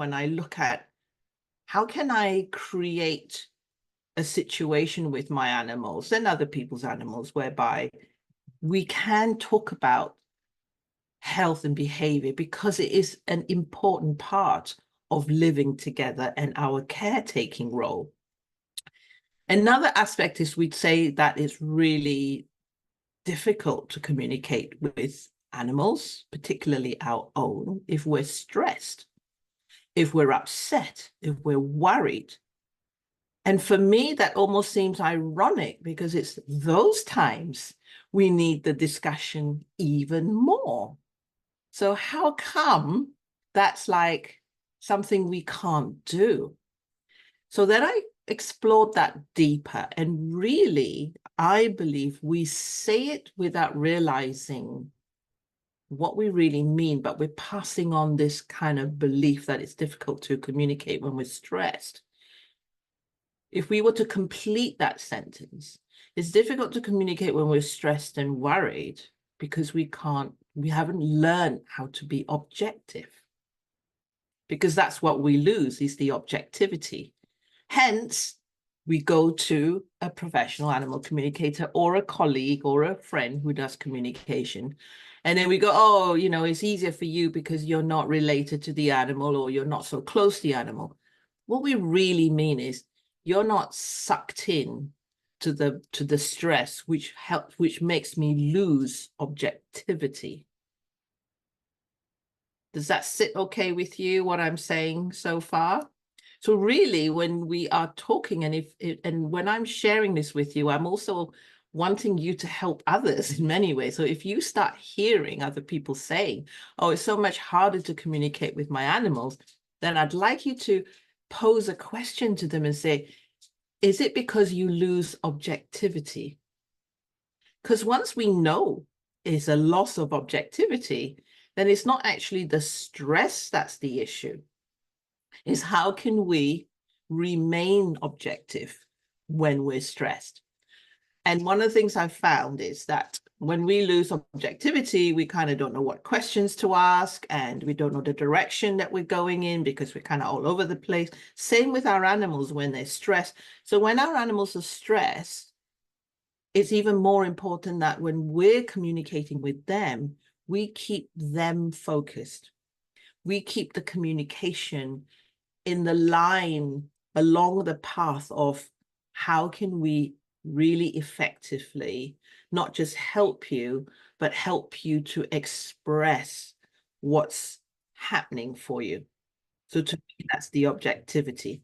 when I look at how can I create a situation with my animals and other people's animals whereby we can talk about health and behavior, because it is an important part of living together and our caretaking role. Another aspect is we'd say that it's really difficult to communicate with animals, particularly our own, if we're stressed, if we're upset, if we're worried. And for me, that almost seems ironic because it's those times we need the discussion even more. So how come that's like something we can't do? So then I explored that deeper, and really, I believe we say it without realizing what we really mean, but we're passing on this kind of belief that it's difficult to communicate when we're stressed. If we were to complete that sentence, it's difficult to communicate when we're stressed and worried because we haven't learned how to be objective. Because that's what we lose, is the objectivity. Hence, we go to a professional animal communicator or a colleague or a friend who does communication. And then we go, oh, it's easier for you because you're not related to the animal or you're not so close to the animal. What we really mean is you're not sucked in to the stress, which makes me lose objectivity. Does that sit okay with you, what I'm saying so far? So really, when we are talking, and when I'm sharing this with you, I'm also wanting you to help others in many ways. So if you start hearing other people saying, oh, it's so much harder to communicate with my animals, then I'd like you to pose a question to them and say, is it because you lose objectivity? Because once we know it's a loss of objectivity, then it's not actually the stress that's the issue. Is how can we remain objective when we're stressed? And one of the things I've found is that when we lose objectivity, we kind of don't know what questions to ask, and we don't know the direction that we're going in because we're kind of all over the place. Same with our animals when they're stressed. So when our animals are stressed, it's even more important that when we're communicating with them, we keep them focused. We keep the communication in the line along the path of how can we really effectively not just help you, but help you to express what's happening for you. So to me, that's the objectivity.